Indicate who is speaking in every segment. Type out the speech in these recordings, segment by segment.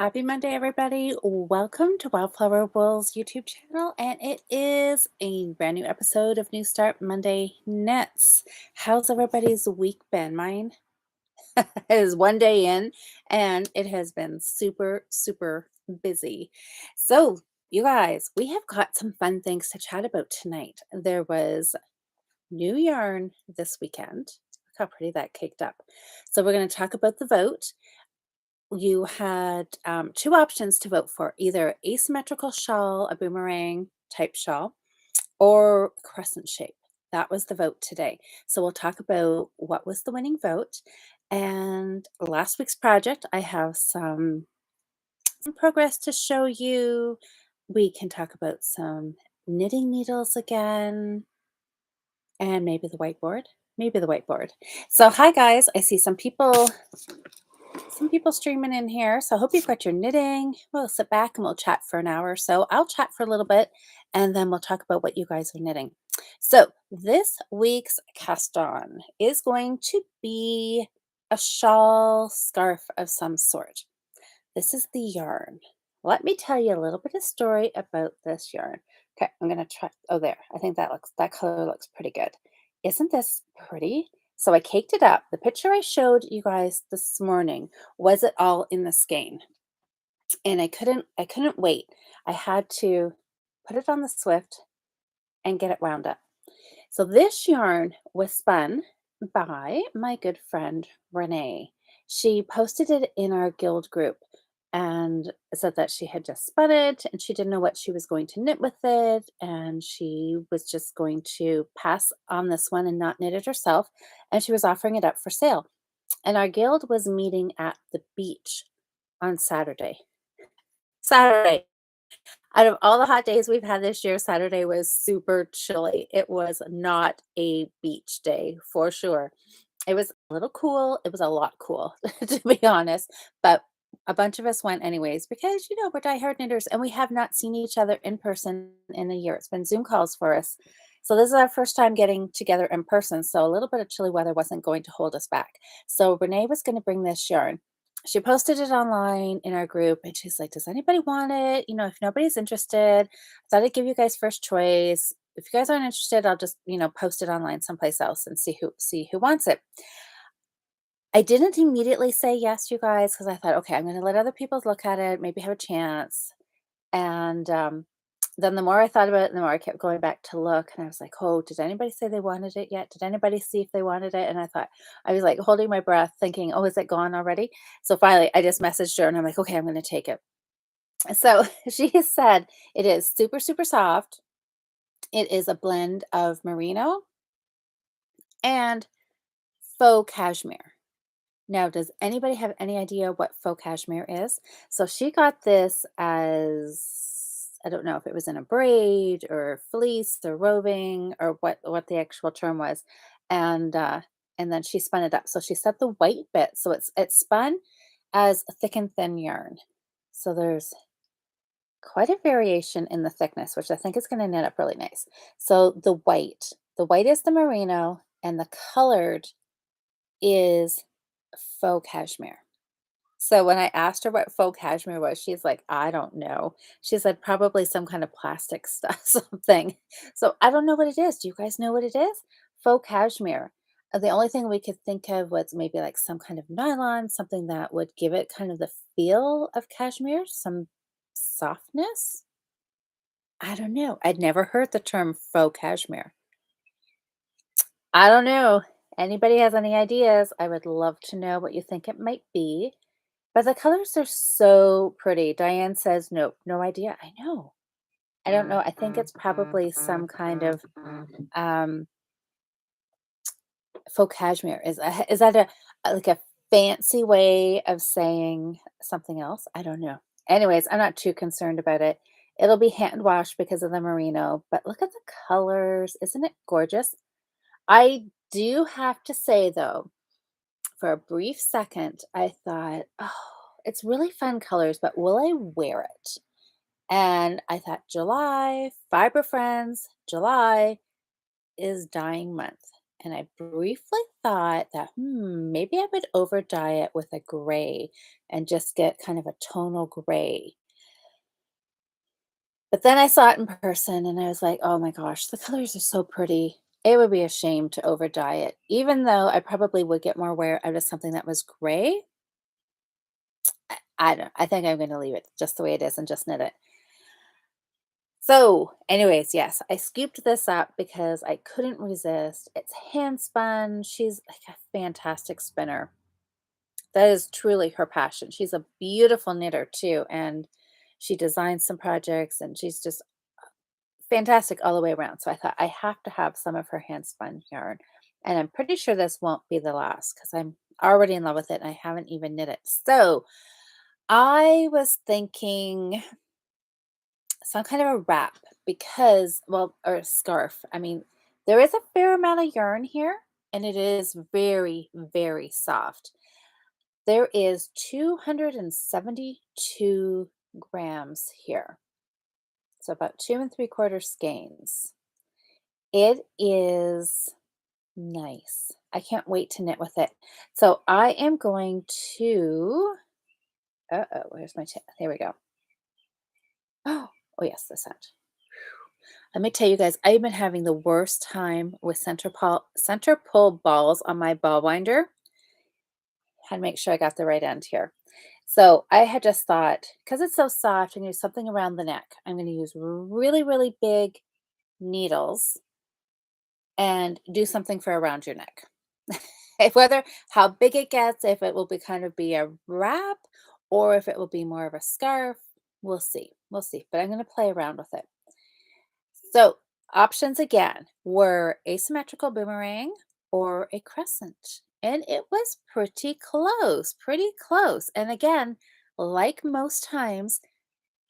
Speaker 1: Happy Monday, everybody. Welcome to Wildflower Wool's YouTube channel, and it is a brand new episode of New Start Monday Knits. How's everybody's week been? Mine is one day in, and it has been super, super busy. So, you guys, we have got some fun things to chat about tonight. There was new yarn this weekend. Look how pretty that caked up. So, we're going to talk about the vote. You had two options to vote for, either asymmetrical shawl, a boomerang type shawl, or crescent shape. That was the vote today. So we'll talk about what was the winning vote. And last week's project, I have some progress to show you. We can talk about some knitting needles again, and maybe the whiteboard. Maybe the whiteboard. So hi guys, I see some people streaming in here. So I hope you've got your knitting. We'll sit back and we'll chat for an hour or so. I'll chat for a little bit and then we'll talk about what you guys are knitting. So this week's cast on is going to be a shawl scarf of some sort. This is the yarn. Let me tell you a little bit of story about this yarn. Okay, I'm gonna try. Oh, there. I think that color looks pretty good. Isn't this pretty? So I caked it up. The picture I showed you guys this morning was it all in the skein, and I couldn't wait. I had to put it on the Swift and get it wound up. So this yarn was spun by my good friend Renee. She posted it in our guild group and said that she had just spun it and she didn't know what she was going to knit with it, and she was just going to pass on this one and not knit it herself, and she was offering it up for sale. And our guild was meeting at the beach on Saturday. Saturday. Out of all the hot days we've had this year, Saturday was super chilly. It was not a beach day for sure. It was a little cool. It was a lot cool, to be honest. But a bunch of us went anyways because, we're diehard knitters and we have not seen each other in person in a year. It's been Zoom calls for us. So this is our first time getting together in person. So a little bit of chilly weather wasn't going to hold us back. So Renee was going to bring this yarn. She posted it online in our group and she's like, does anybody want it? If nobody's interested, I thought I'd give you guys first choice. If you guys aren't interested, I'll just, post it online someplace else and see who wants it. I didn't immediately say yes, you guys, because I thought, okay, I'm going to let other people look at it, maybe have a chance. And then the more I thought about it, the more I kept going back to look. And I was like, oh, did anybody say they wanted it yet? Did anybody see if they wanted it? And I was like holding my breath, thinking, oh, is it gone already? So finally, I just messaged her and I'm like, okay, I'm going to take it. So she has said it is super, super soft. It is a blend of merino and faux cashmere. Now, does anybody have any idea what faux cashmere is? So she got this as, I don't know if it was in a braid or fleece or roving or what the actual term was, and and then she spun it up. So she set the white bit, so it's spun as a thick and thin yarn. So there's quite a variation in the thickness, which I think is going to knit up really nice. So the white is the merino, and the colored is faux cashmere. So when I asked her what faux cashmere was, she's like, I don't know. She said probably some kind of plastic stuff, something. So I don't know what it is. Do you guys know what it is? Faux cashmere. The only thing we could think of was maybe like some kind of nylon, something that would give it kind of the feel of cashmere, some softness. I don't know. I'd never heard the term faux cashmere. I don't know. Anybody has any ideas? I would love to know what you think it might be. But the colors are so pretty. Diane says, "Nope, no idea." I know. I don't know. I think it's probably some kind of um, faux cashmere. Is that like a fancy way of saying something else? I don't know. Anyways, I'm not too concerned about it. It'll be hand washed because of the merino. But look at the colors. Isn't it gorgeous? I do have to say though, for a brief second, I thought, oh, it's really fun colors, but will I wear it? And I thought, July, Fiber Friends, July is dyeing month. And I briefly thought that, maybe I would over dye it with a gray and just get kind of a tonal gray. But then I saw it in person and I was like, oh my gosh, the colors are so pretty. It would be a shame to over dye it. Even though I probably would get more wear out of something that was gray, I don't I think I'm gonna leave it just the way it is and just knit it. So, anyways, yes, I scooped this up because I couldn't resist. It's hand spun. She's like a fantastic spinner. That is truly her passion. She's a beautiful knitter too, and she designs some projects and she's just fantastic all the way around. So I thought I have to have some of her hand spun yarn. And I'm pretty sure this won't be the last because I'm already in love with it and I haven't even knit it. So I was thinking some kind of a wrap because, well, or a scarf. I mean, there is a fair amount of yarn here and it is very, very soft. There is 272 grams here. So about 2 3/4 skeins. It is nice. I can't wait to knit with it. So I am going to, uh-oh, where's my tip? There we go. Oh yes, this end. Let me tell you guys, I've been having the worst time with center pull balls on my ball winder. Had to make sure I got the right end here. So I had just thought, because it's so soft, I'm going to use something around the neck. I'm going to use really, really big needles and do something for around your neck. If whether how big it gets, if it will be kind of be a wrap or if it will be more of a scarf, we'll see. We'll see. But I'm going to play around with it. So options again were asymmetrical boomerang or a crescent. And it was pretty close, pretty close. And again, like most times,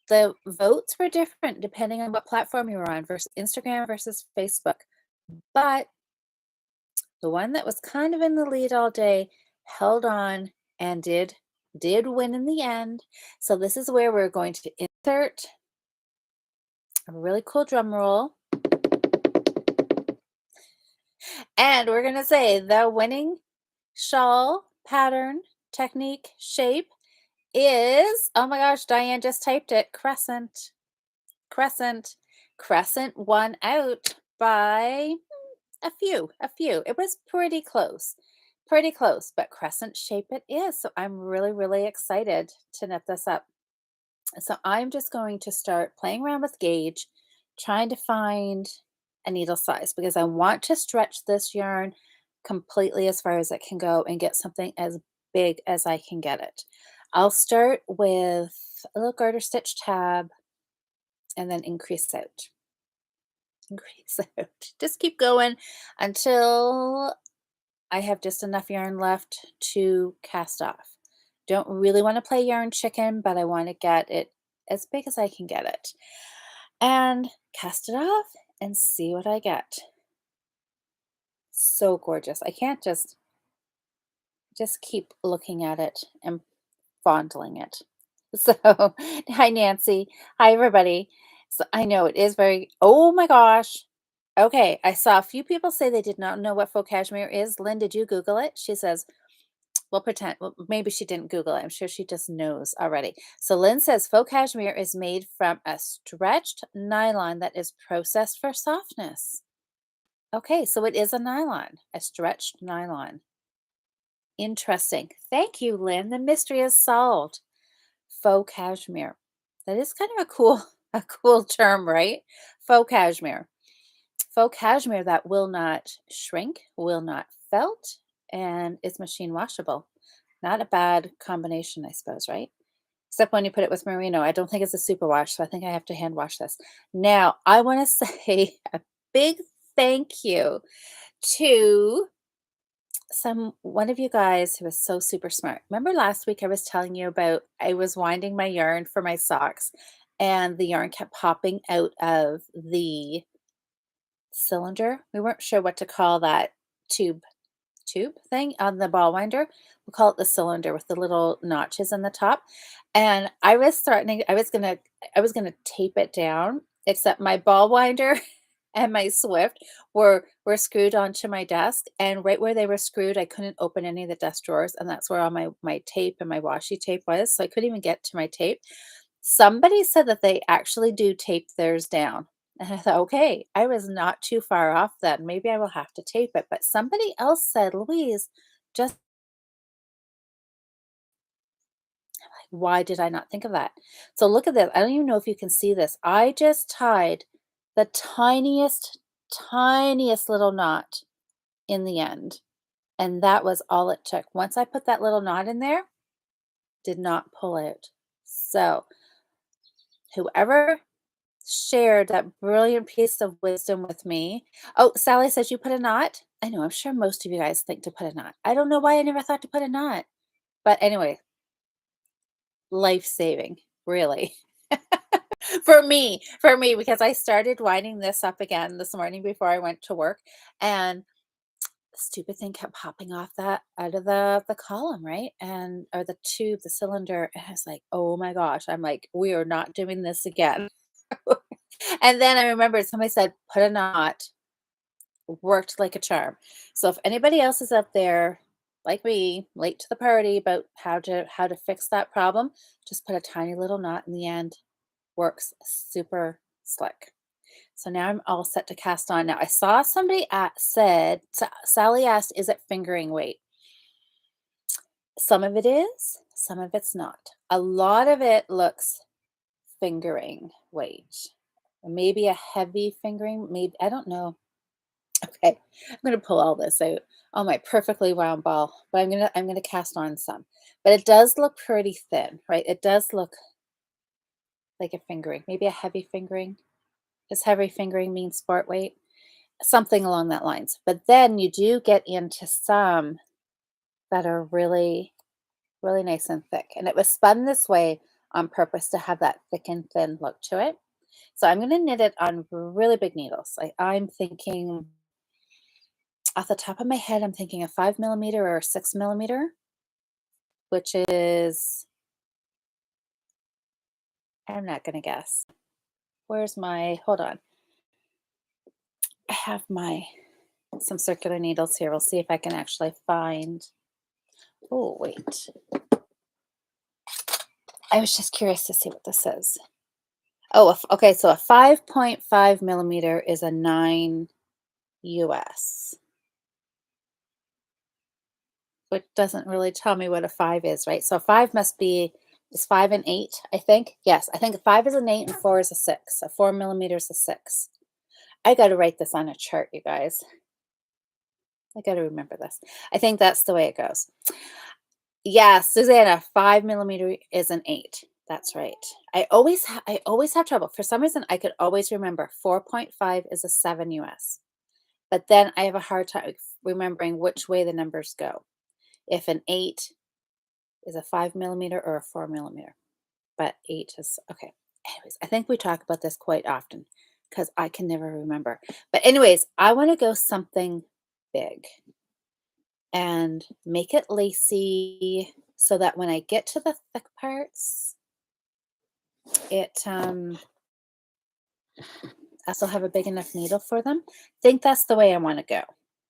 Speaker 1: the votes were different depending on what platform you were on versus Instagram versus Facebook. But the one that was kind of in the lead all day held on and did win in the end. So this is where we're going to insert a really cool drum roll. And we're going to say the winning shawl pattern technique shape is, oh my gosh, Diane just typed it, crescent. Crescent. Crescent won out by a few. It was pretty close, but crescent shape it is. So I'm really, really excited to knit this up. So I'm just going to start playing around with gauge, trying to find a needle size because I want to stretch this yarn completely as far as it can go and get something as big as I can get it. I'll start with a little garter stitch tab and then increase out. Increase out. Just keep going until I have just enough yarn left to cast off. Don't really want to play yarn chicken, but I want to get it as big as I can get it. And cast it off and see what I get. So gorgeous. I can't just keep looking at it and fondling it. So, hi Nancy. Hi everybody. So I know it is very, oh my gosh. Okay, I saw a few people say they did not know what faux cashmere is. Lynn, did you Google it? She says, well, pretend, well, maybe she didn't Google it. I'm sure she just knows already. So Lynn says faux cashmere is made from a stretched nylon that is processed for softness. Okay, so it is a nylon, a stretched nylon. Interesting. Thank you, Lynn. The mystery is solved. Faux cashmere. That is kind of a cool, a cool term, right? Faux cashmere. Faux cashmere that will not shrink, will not felt, and is machine washable. Not a bad combination, I suppose, right? Except when you put it with merino. I don't think it's a super wash, so I think I have to hand wash this. Now, I want to say a big thank you to one of you guys who was so super smart. Remember last week I was telling you about I was winding my yarn for my socks and the yarn kept popping out of the cylinder. We weren't sure what to call that tube thing on the ball winder. We'll call it the cylinder with the little notches in the top. And I was gonna tape it down, except my ball winder and my Swift were screwed onto my desk, and right where they were screwed, I couldn't open any of the desk drawers, and that's where all my tape and my washi tape was, so I couldn't even get to my tape. Somebody said that they actually do tape theirs down, and I thought, "Okay, I was not too far off then, maybe I will have to tape it," but somebody else said, "Louise, just why did I not think of that?" So look at this. I don't even know if you can see this. I just tied the tiniest, tiniest little knot in the end, and that was all it took. Once I put that little knot in there, did not pull out. So whoever shared that brilliant piece of wisdom with me. Oh, Sally says you put a knot. I know, I'm sure most of you guys think to put a knot. I don't know why I never thought to put a knot. But anyway, life saving, really. For me, because I started winding this up again this morning before I went to work, and the stupid thing kept popping off that out of the column, right? And or the tube, the cylinder, and I was like, "Oh my gosh." I'm like, "We are not doing this again." And then I remembered somebody said, "Put a knot." Worked like a charm. So if anybody else is out there like me, late to the party about how to fix that problem, just put a tiny little knot in the end. Works super slick. So now I'm all set to cast on. Now I saw somebody said, Sally asked, is it fingering weight? Some of it is, some of it's not. A lot of it looks fingering weight. Maybe a heavy fingering, maybe, I don't know. Okay, I'm gonna pull all this out on my perfectly round ball, but I'm gonna cast on some. But it does look pretty thin, right? It does look like a fingering, maybe a heavy fingering. Does heavy fingering mean sport weight? Something along that lines. But then you do get into some that are really, really nice and thick. And it was spun this way on purpose to have that thick and thin look to it. So I'm going to knit it on really big needles. I'm thinking off the top of my head, I'm thinking a 5 millimeter or a 6 millimeter, which is, I'm not going to guess. Where's my, hold on. I have some circular needles here. We'll see if I can actually find, oh, wait. I was just curious to see what this says. Oh, okay. So a 5.5 millimeter is a 9 US, which doesn't really tell me what a 5 is, right? So 5 must be, is 5 and 8, I think. Yes, I think 5 is an 8 and 4 is a 6. So 4 millimeters is a 6. I got to write this on a chart, you guys. I got to remember this. I think that's the way it goes. Yeah, Susanna, 5 millimeter is an 8. That's right. I always have trouble. For some reason, I could always remember 4.5 is a 7 US. But then I have a hard time remembering which way the numbers go. If an 8 is a 5 millimeter or a 4 millimeter. But 8 is okay. Anyways, I think we talk about this quite often because I can never remember. But anyways, I want to go something big and make it lacy so that when I get to the thick parts, it I still have a big enough needle for them. Think that's the way I want to go.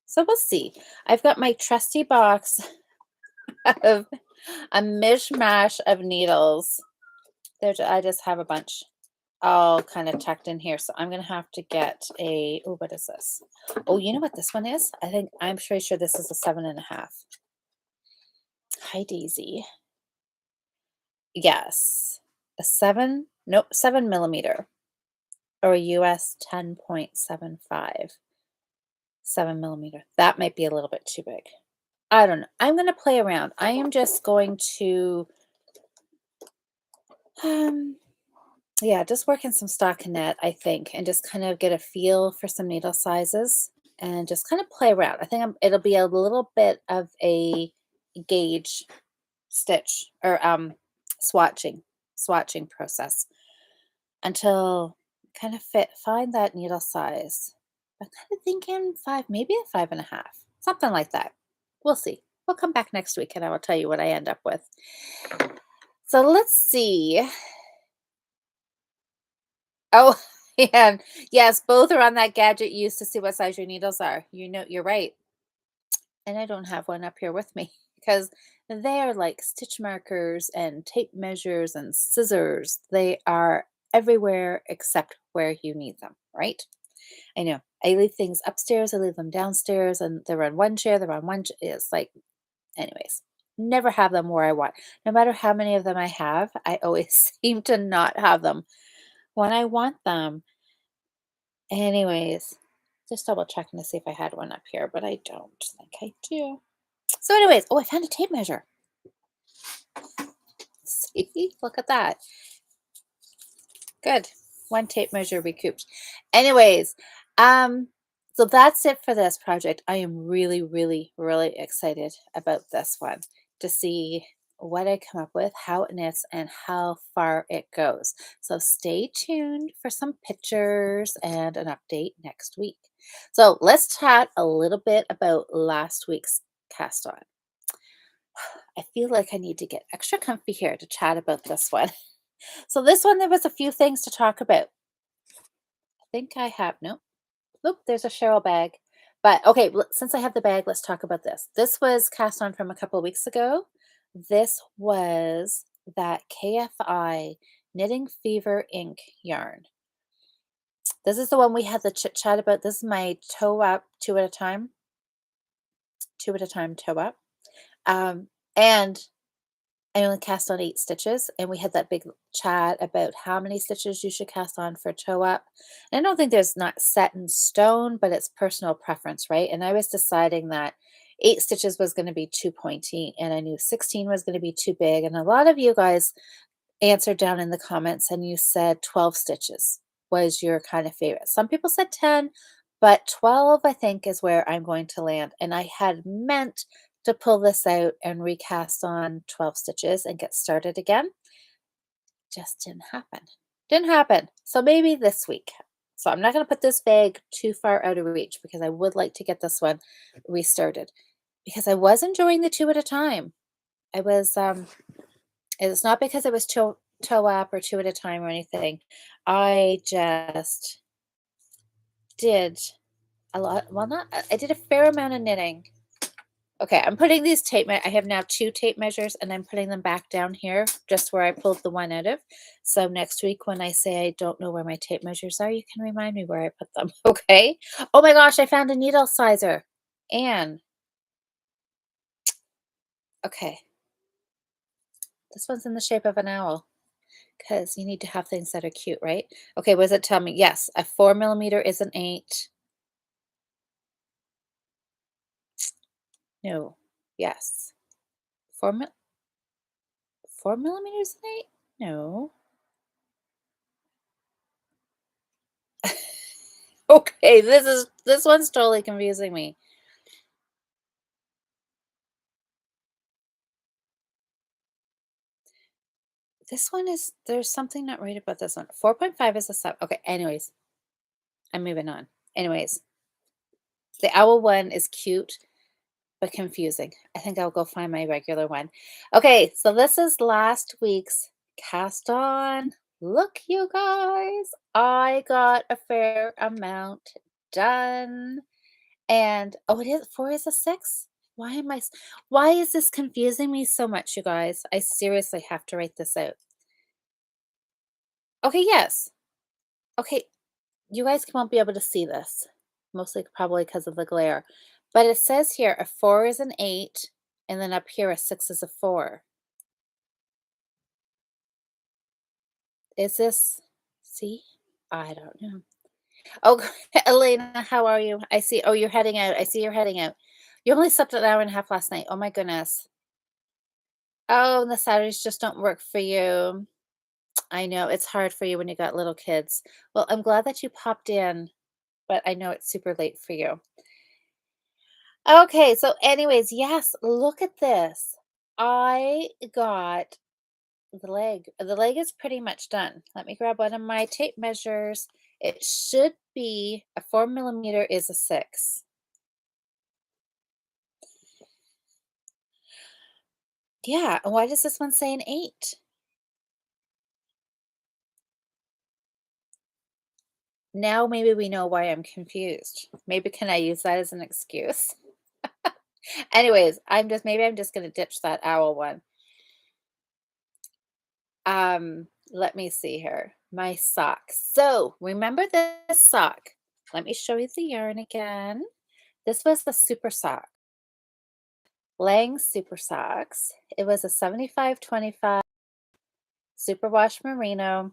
Speaker 1: So we'll see. I've got my trusty box of a mishmash of needles. I just have a bunch all kind of tucked in here. So I'm going to have to get oh, what is this? Oh, you know what this one is? I'm pretty sure this is a 7.5. Hi, Daisy. Yes. A 7 millimeter or a US 10.75. 7 millimeter. That might be a little bit too big. I don't know. I'm going to play around. I am just going to, yeah, just work in some stockinette, I think, and just kind of get a feel for some needle sizes and just kind of play around. I think it'll be a little bit of a gauge stitch or swatching process until kind of find that needle size. I'm kind of thinking 5, maybe a 5.5, something like that. We'll see. We'll come back next week and I will tell you what I end up with. So let's see. Oh, And yes, both are on that gadget you used to see what size your needles are. You know, you're right. And I don't have one up here with me because they are like stitch markers and tape measures and scissors. They are everywhere except where you need them, right? I know. I leave things upstairs, I leave them downstairs, and they're on one chair, they're on one it's like, anyways, never have them where I want. No matter how many of them I have, I always seem to not have them when I want them. Anyways, just double checking to see if I had one up here, but I don't think I do. So, anyways, oh, I found a tape measure. See, look at that. Good. One tape measure recouped. Anyways, um, so that's it for this project. I am really, really, really excited about this one to see what I come up with, how it knits, and how far it goes. So stay tuned for some pictures and an update next week. So let's chat a little bit about last week's cast on. I feel like I need to get extra comfy here to chat about this one. So this one, there was a few things to talk about. I think I have nope. Nope, there's a Cheryl bag. But okay, since I have the bag, let's talk about this. This was cast on from a couple of weeks ago. This was that KFI Knitting Fever ink yarn. This is the one we had the chit chat about. This is my toe up, two at a time toe up. And I only cast on 8 stitches, and we had that big chat about how many stitches you should cast on for toe up. And I don't think there's not set in stone, but it's personal preference, right? And I was deciding that 8 stitches was going to be too pointy, and I knew 16 was going to be too big. And a lot of you guys answered down in the comments, and you said 12 stitches was your kind of favorite. Some people said 10, but 12, I think, is where I'm going to land. And I had meant to pull this out and recast on 12 stitches and get started again. Just didn't happen. Didn't happen. So maybe this week. So I'm not going to put this bag too far out of reach because I would like to get this one restarted because I was enjoying the two at a time. I was it's not because it was toe up or two at a time or anything. I just did a lot. Well, not I did a fair amount of knitting. Okay, I'm putting these I have now 2 tape measures, and I'm putting them back down here just where I pulled the one out of. So next week when I say I don't know where my tape measures are, you can remind me where I put them, okay? Oh my gosh, I found a needle sizer. And okay, this one's in the shape of an owl because you need to have things that are cute, right? Okay, what does it tell me? Yes, a 4 millimeter is an 8. No, yes. 4 mil 4 millimeters an 8? No. Okay, this one's totally confusing me. This one is there's something not right about this one. 4.5 is a 7. Okay, anyways, I'm moving on. Anyways, the owl one is cute but confusing. I think I'll go find my regular one. Okay, so this is last week's cast on. Look, you guys, I got a fair amount done. And oh, it is 4 is a 6? Why is this confusing me so much, you guys? I seriously have to write this out. Okay, yes. Okay, you guys won't be able to see this, mostly probably because of the glare. But it says here a 4 is an 8, and then up here a 6 is a 4. Is this see? I don't know. Oh, Elena, how are you? I see. Oh, you're heading out. I see you're heading out. You only slept an hour and a half last night. Oh my goodness. Oh, and the Saturdays just don't work for you. I know it's hard for you when you got little kids. Well, I'm glad that you popped in, but I know it's super late for you. Okay, so anyways, yes, look at this. I got the leg. The leg is pretty much done. Let me grab one of my tape measures. It should be a 4 millimeter is a 6. Yeah, and why does this one say an 8? Now maybe we know why I'm confused. Maybe can I use that as an excuse? Anyways, I'm just gonna ditch that owl one. Let me see here. My socks. So remember this sock. Let me show you the yarn again. This was the super sock. Lang super socks. It was a 75/25 superwash merino.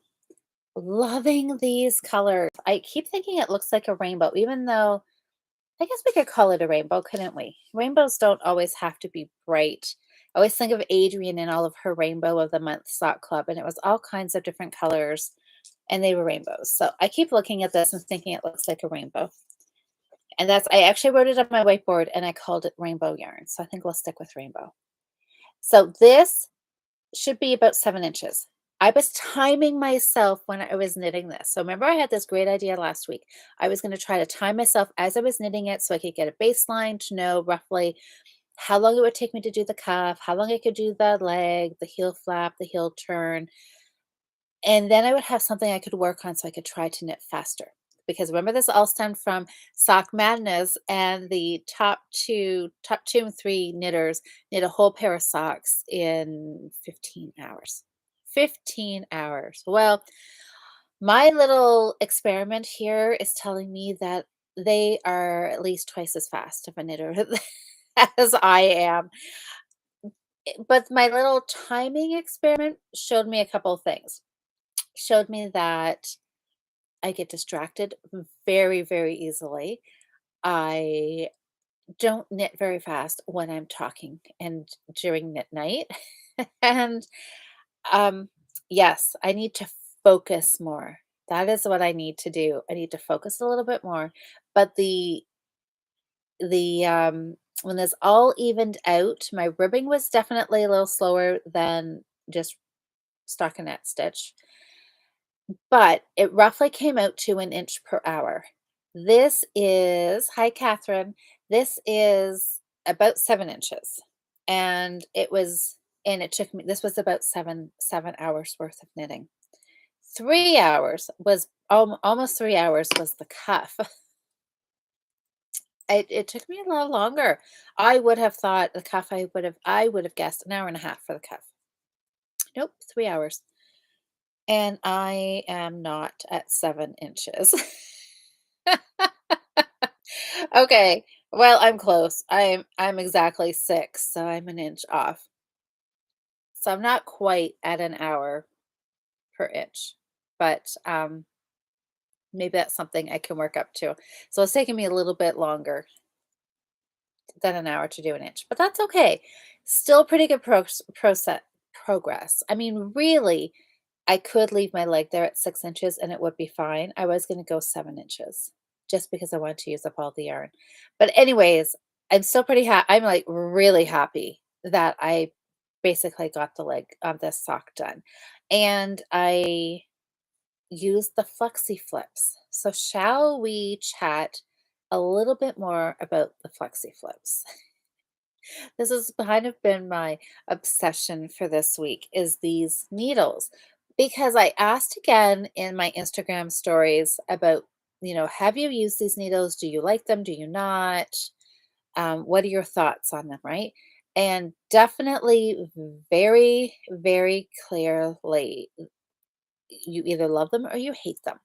Speaker 1: Loving these colors. I keep thinking it looks like a rainbow, even though I guess we could call it a rainbow, couldn't we? Rainbows don't always have to be bright. I always think of Adrienne and all of her Rainbow of the Month sock club, and it was all kinds of different colors, and they were rainbows. So I keep looking at this and thinking it looks like a rainbow. And I actually wrote it on my whiteboard and I called it rainbow yarn. So I think we'll stick with rainbow. So this should be about 7 inches. I was timing myself when I was knitting this. So remember, I had this great idea last week. I was going to try to time myself as I was knitting it so I could get a baseline to know roughly how long it would take me to do the cuff, how long I could do the leg, the heel flap, the heel turn. And then I would have something I could work on so I could try to knit faster. Because remember, this all stemmed from Sock Madness, and the top two and three knitters knit a whole pair of socks in 15 hours. 15 hours. Well, my little experiment here is telling me that they are at least twice as fast of a knitter as I am. But my little timing experiment showed me a couple of things. Showed me that I get distracted very, very easily. I don't knit very fast when I'm talking and during knit night. And um, yes, I need to focus more. That is what I need to do. I need to focus a little bit more. But the when this all evened out, my ribbing was definitely a little slower than just stockinette stitch, but it roughly came out to an inch per hour. This is hi, Catherine. This is about 7 inches. And it took me, this was about 7 hours worth of knitting. 3 hours was almost 3 hours was the cuff. It took me a lot longer. I would have thought the cuff, I would have guessed an hour and a half for the cuff. Nope, 3 hours. And I am not at 7 inches. Okay. Well, I'm close. I'm exactly 6, so I'm an inch off. So I'm not quite at an hour per inch, but maybe that's something I can work up to. So it's taking me a little bit longer than an hour to do an inch, but that's okay. Still pretty good progress. I mean, really, I could leave my leg there at 6 inches and it would be fine. I was going to go 7 inches just because I wanted to use up all the yarn. But, anyways, I'm still pretty happy. I'm like really happy that I basically got the leg of this sock done. And I used the flexi flips. So, shall we chat a little bit more about the flexi flips? This has kind of been my obsession for this week is these needles because I asked again in my Instagram stories about, have you used these needles? Do you like them? Do you not? What are your thoughts on them, right? And definitely very, very clearly, you either love them or you hate them.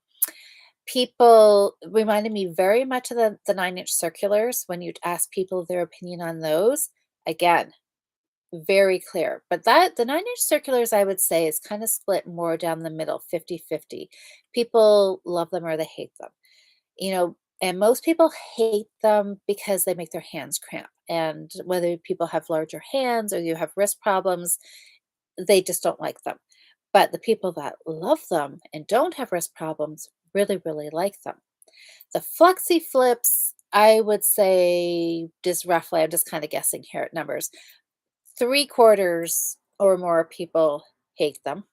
Speaker 1: People reminded me very much of the 9-inch circulars when you'd ask people their opinion on those. Again, very clear. But the 9-inch circulars, I would say, is kind of split more down the middle, 50-50. People love them or they hate them. And most people hate them because they make their hands cramp. And whether people have larger hands or you have wrist problems, they just don't like them. But the people that love them and don't have wrist problems really, really like them. The flexi flips, I would say, just roughly, I'm just kind of guessing here at numbers, 3/4 or more people hate them.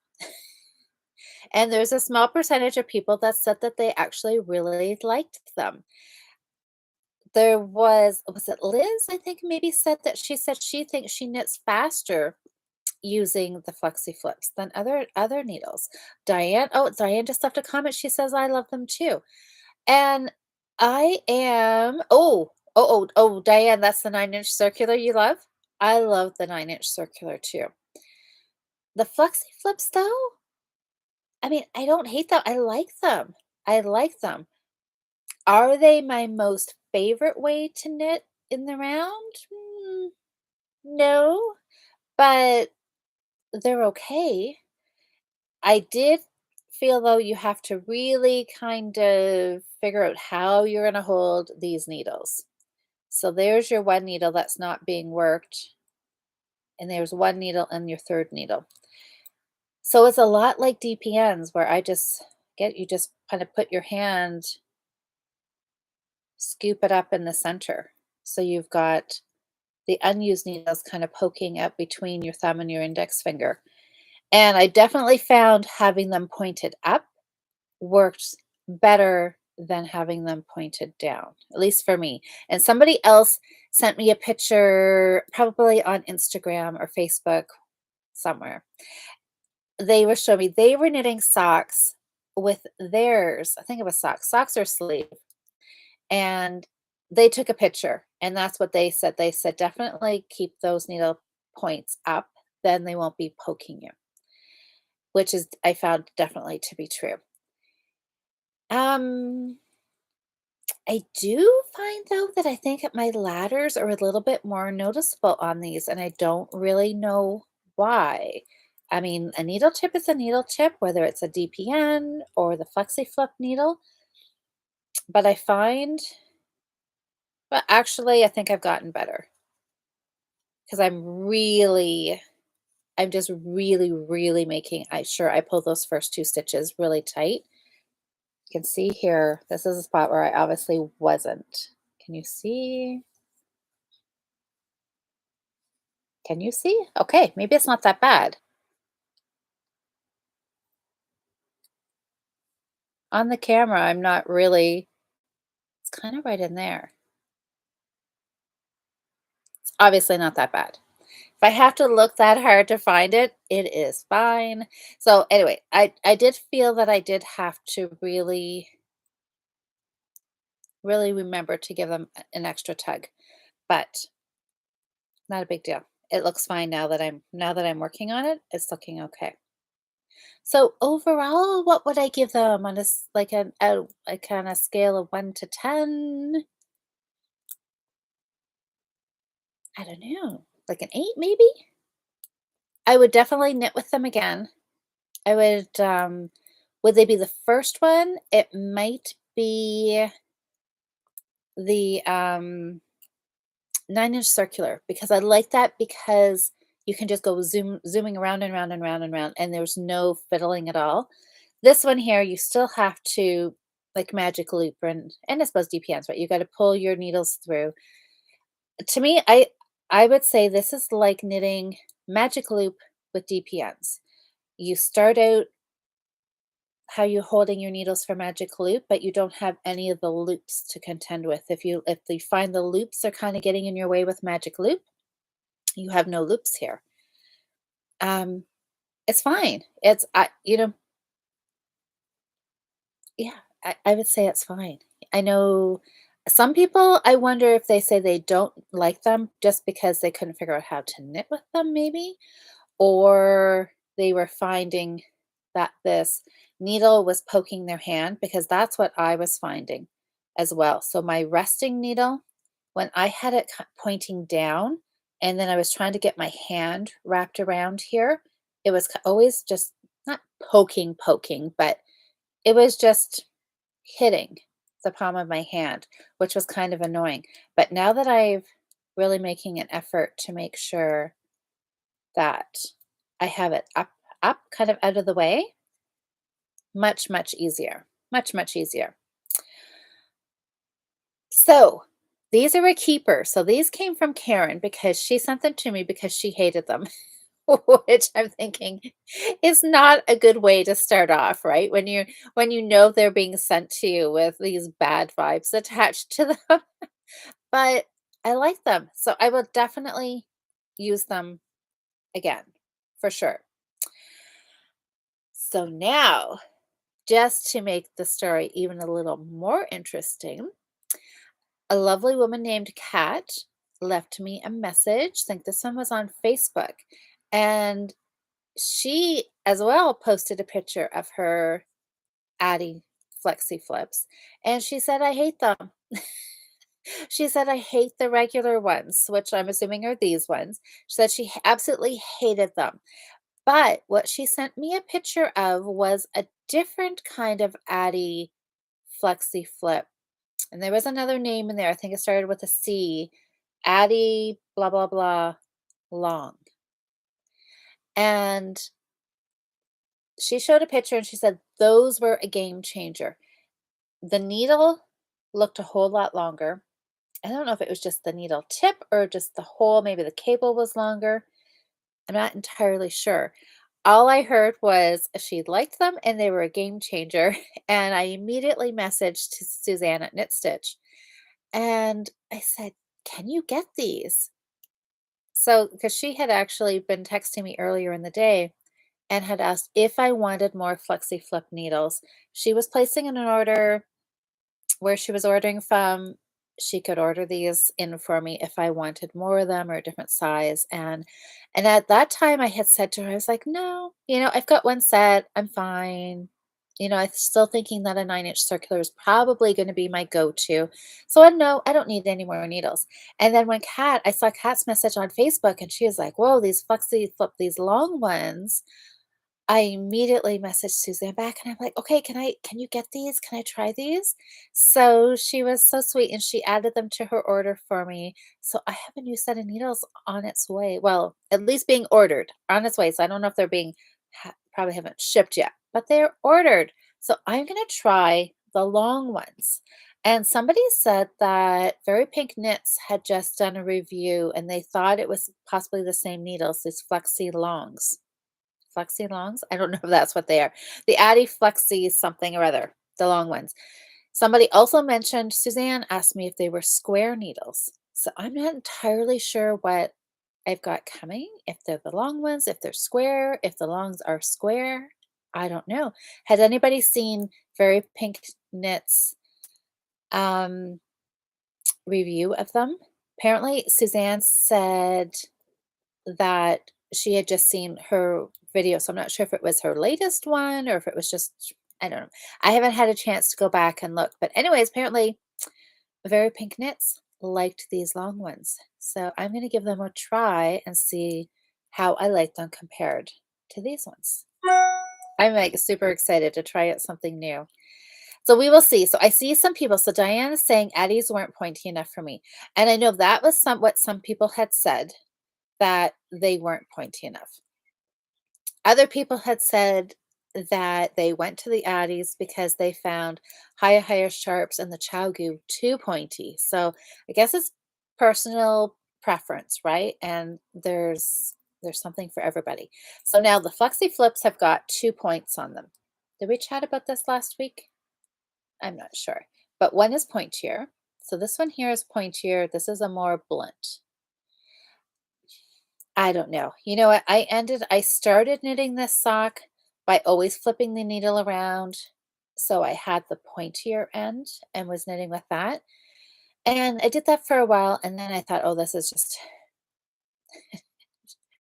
Speaker 1: And there's a small percentage of people that said that they actually really liked them. There was it Liz, I think maybe said that she thinks she knits faster using the Flexi Flips than other needles. Diane just left a comment. She says I love them too. And I am Diane, that's the 9-inch circular you love? I love the 9-inch circular too. The Flexi Flips though, I mean, I don't hate them. I like them. I like them. Are they my most favorite way to knit in the round? No, but they're okay. I did feel though you have to really kind of figure out how you're going to hold these needles. So there's your one needle that's not being worked, and there's one needle and your third needle. So it's a lot like DPNs where you just kind of put your hand, scoop it up in the center. So you've got the unused needles kind of poking up between your thumb and your index finger. And I definitely found having them pointed up worked better than having them pointed down, at least for me. And somebody else sent me a picture, probably on Instagram or Facebook somewhere. They were showing me they were knitting socks with theirs. I think it was socks or sleeve. And they took a picture, and that's what they said. They said, definitely keep those needle points up, then they won't be poking you, which is, I found definitely to be true. Um, I do find though that I think that my ladders are a little bit more noticeable on these, and I don't really know why. I mean, a needle tip is a needle tip, whether it's a DPN or the Flexi Flip needle, but but actually, I think I've gotten better because I'm just really, really making sure I pull those first two stitches really tight. You can see here, this is a spot where I obviously wasn't. Can you see? Can you see? Okay, maybe it's not that bad. On the camera, I'm not really, it's kind of right in there. It's obviously not that bad. If I have to look that hard to find it, it is fine. So anyway, I did feel that I did have to really, really remember to give them an extra tug, but not a big deal. It looks fine now that I'm working on it. It's looking okay. So overall, what would I give them on a kind of scale of 1 to 10? I don't know, like an 8 maybe? I would definitely knit with them again. I would they be the first one? It might be the 9-inch circular because I like that because you can just go zooming around and round and round and round, and there's no fiddling at all. This one here, you still have to like magic loop and I suppose DPNs, right? You got to pull your needles through. To me, I would say this is like knitting magic loop with DPNs. You start out how you're holding your needles for magic loop, but you don't have any of the loops to contend with. If you find the loops are kind of getting in your way with magic loop, you have no loops here. Um, it's fine. Yeah, I would say it's fine. I know some people, I wonder if they say they don't like them just because they couldn't figure out how to knit with them, maybe, or they were finding that this needle was poking their hand because that's what I was finding as well. So my resting needle, when I had it pointing down and then I was trying to get my hand wrapped around here, it was always just not poking, but it was just hitting the palm of my hand, which was kind of annoying. But now that I've really making an effort to make sure that I have it up, kind of out of the way, much easier. Much easier. So these are a keeper. So these came from Karen because she sent them to me because she hated them. Which I'm thinking is not a good way to start off, right? When you know they're being sent to you with these bad vibes attached to them. But I like them. So I will definitely use them again. for sure. So now, just to make the story even a little more interesting, a lovely woman named Kat left me a message. I think this one was on Facebook. And she as well posted a picture of her Addy Flexi Flips. And she said, I hate them. She said, I hate the regular ones, which I'm assuming are these ones. She said she absolutely hated them. But what she sent me a picture of was a different kind of Addy Flexi Flip. And there was another name in there. I think it started with a C. Addy blah blah blah long. And she showed a picture and she said those were a game changer. The needle looked a whole lot longer. I don't know if it was just the needle tip or just the hole, maybe the cable was longer. I'm not entirely sure. All I heard was she liked them and they were a game changer. And I immediately messaged to Suzanne at Knit Stitch and I said, can you get these? So, because she had actually been texting me earlier in the day and had asked if I wanted more Flexi Flip needles. She was placing an order where she was ordering from. She could order these in for me if I wanted more of them or a different size. And at that time I had said to her, I was like, no, I've got one set. I'm fine. I'm still thinking that a 9-inch circular is probably going to be my go-to. So I know I don't need any more needles. And then I saw Kat's message on Facebook and she was like, whoa, these Flexi Flip, these long ones. I immediately messaged Suzanne back and I'm like, "Okay, can you get these? Can I try these?" So she was so sweet and she added them to her order for me. So I have a new set of needles on its way. Well, at least being ordered on its way. So I don't know if they're being probably haven't shipped yet, but they're ordered. So I'm going to try the long ones. And somebody said that Very Pink Knits had just done a review and they thought it was possibly the same needles, these Flexi Longs. Flexi Longs? I don't know if that's what they are. The Addy Flexi something or other, the long ones. Somebody also mentioned Suzanne asked me if they were square needles. So I'm not entirely sure what I've got coming, if they're the long ones, if they're square, if the longs are square. I don't know. Has anybody seen Very Pink Knits um, review of them? Apparently, Suzanne said that she had just seen her video, so I'm not sure if it was her latest one or if it was just I don't know. I haven't had a chance to go back and look, but anyways, apparently Very Pink Knits liked these long ones. So I'm going to give them a try and see how I like them compared to these ones. I'm like super excited to try out something new. So we will see. So I see some people. So Diane is saying Addies weren't pointy enough for me. And I know that was what some people had said that they weren't pointy enough. Other people had said that they went to the Addies because they found higher sharps and the ChiaoGoo too pointy. So I guess it's personal preference, right? And there's something for everybody. So now the Flexi Flips have got 2 points on them. Did we chat about this last week? I'm not sure. But one is pointier. So this one here is pointier. This is a more blunt. I don't know. You know what? I started knitting this sock by always flipping the needle around. So I had the pointier end and was knitting with that. And I did that for a while. And then I thought, oh, this is just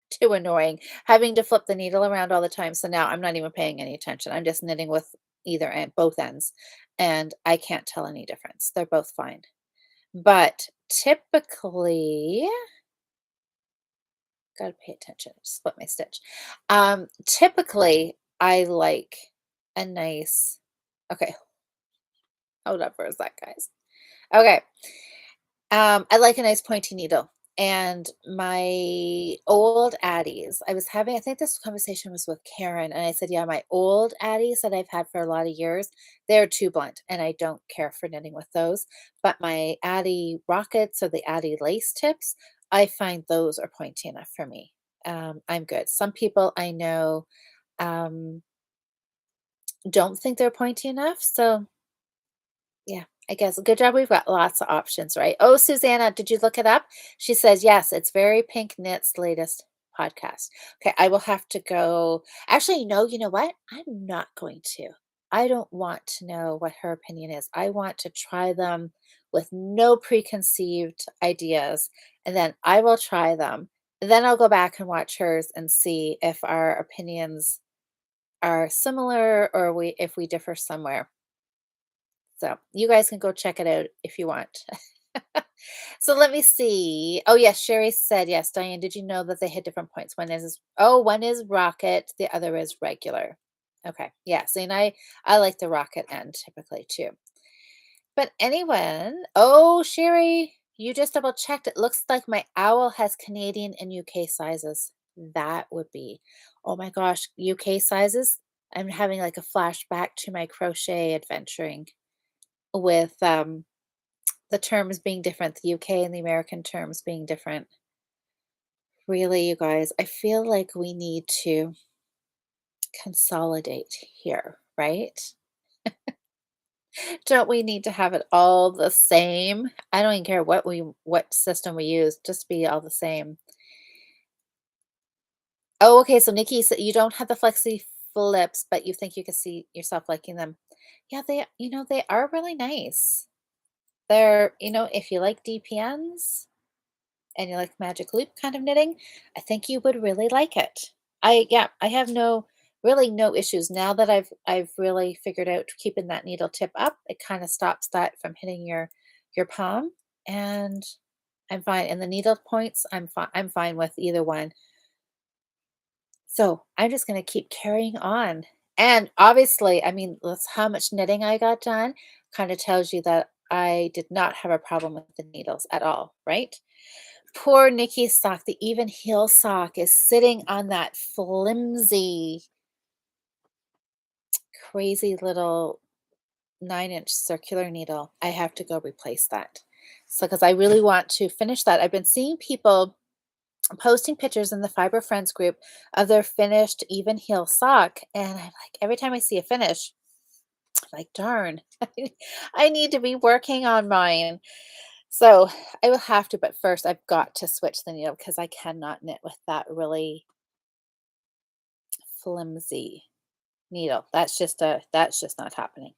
Speaker 1: too annoying having to flip the needle around all the time. So now I'm not even paying any attention. I'm just knitting with either end, both ends. And I can't tell any difference. They're both fine. But typically, gotta pay attention. Split my stitch. Typically, I like a nice. Okay, hold up for a sec, guys. Okay, I like a nice pointy needle. And my old Addies, I was having, I think this conversation was with Karen, and I said, yeah, my old Addies that I've had for a lot of years, they're too blunt, and I don't care for knitting with those. But my Addie Rockets or the Addie Lace tips, I find those are pointy enough for me. I'm good. Some people I know um, don't think they're pointy enough. So yeah, I guess good job. We've got lots of options, right? Oh, Susanna, did you look it up? She says, yes, it's Very Pink Knits latest podcast. Okay, I will have to go. Actually, no, you know what? I'm not going to. I don't want to know what her opinion is. I want to try them with no preconceived ideas, and then I will try them. And then I'll go back and watch hers and see if our opinions are similar or we if we differ somewhere. So, you guys can go check it out if you want. So let me see. Oh, yes, Sherry said, yes, Diane, did you know that they hit different points? One is rocket, the other is regular. Okay. Yeah. See, and I like the rocket end typically too. But anyone, oh, Sherry, you just double checked. It looks like my owl has Canadian and UK sizes. That would be, oh my gosh, UK sizes. I'm having like a flashback to my crochet adventuring with the terms being different, the UK and the American terms being different. Really, you guys, I feel like we need to consolidate here, right? Don't we need to have it all the same? I don't even care what system we use, just be all the same. Oh, okay, so Nikki said you don't have the flexi flips, but you think you could see yourself liking them. Yeah, they are really nice. If you like DPNs, and you like magic loop kind of knitting, I think you would really like it. I have no issues now that I've really figured out keeping that needle tip up. It kind of stops that from hitting your palm, and I'm fine. And the needle points, I'm fine with either one. So I'm just gonna keep carrying on. And obviously, I mean, that's how much knitting I got done kind of tells you that I did not have a problem with the needles at all, right? Poor Nikki's sock, the even heel sock is sitting on that flimsy, crazy little 9-inch circular needle. I have to go replace that. So, because I really want to finish that. I've been seeing people posting pictures in the Fiber Friends group of their finished even heel sock. And I'm like, every time I see a finish, I'm like, darn, I need to be working on mine. So I will have to, but first I've got to switch the needle because I cannot knit with that really flimsy needle. That's just not happening.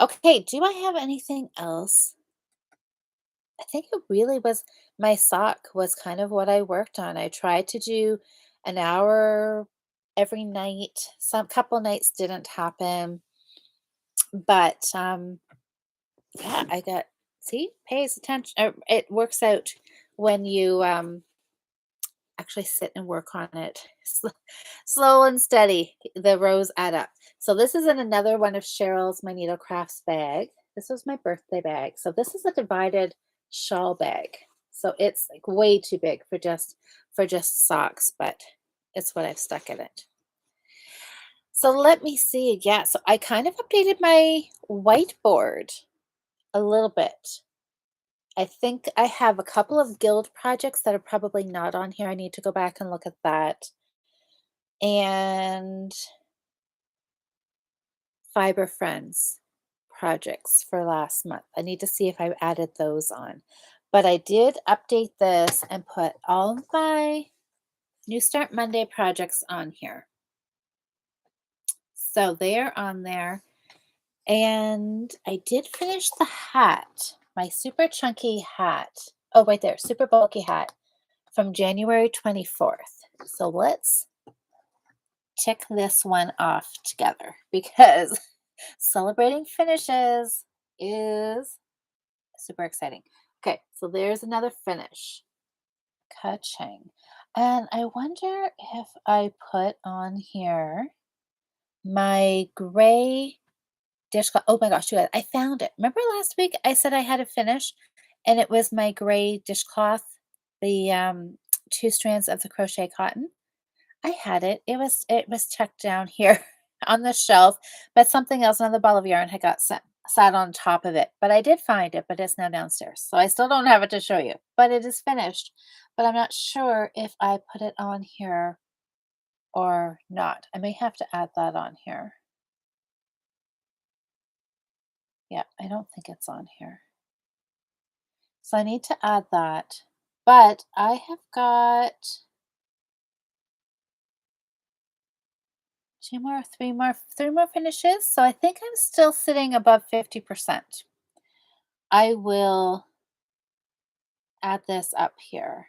Speaker 1: Okay, do I have anything else? I think it really was my sock was kind of what I worked on. I tried to do an hour every night. Some couple nights didn't happen, but yeah, I got see, pays attention. It works out when you actually sit and work on it. Slow and steady, the rows add up. So this is in another one of Cheryl's My Needle Crafts bag. This was my birthday bag. So this is a divided shawl bag. So it's like way too big for just socks, but it's what I've stuck in it. So let me see. Yeah, so I kind of updated my whiteboard a little bit. I think I have a couple of guild projects that are probably not on here. I need to go back and look at that. And Fiber Friends projects for last month. I need to see if I added those on. But I did update this and put all of my New Start Monday projects on here. So they're on there. And I did finish the hat, my super chunky hat. Oh, right there, super bulky hat from January 24th. So let's tick this one off together because celebrating finishes is super exciting. Okay, so there's another finish. Ka-ching. And I wonder if I put on here my gray dishcloth. Oh my gosh, you guys, I found it. Remember last week I said I had a finish and it was my gray dishcloth, the two strands of the crochet cotton. I had it. It was tucked down here on the shelf, but something else, another ball of yarn had got sat on top of it. But I did find it, but it's now downstairs. So I still don't have it to show you, but it is finished. But I'm not sure if I put it on here or not. I may have to add that on here. Yeah, I don't think it's on here. So I need to add that. But I have got three more finishes. So I think I'm still sitting above 50%. I will add this up here.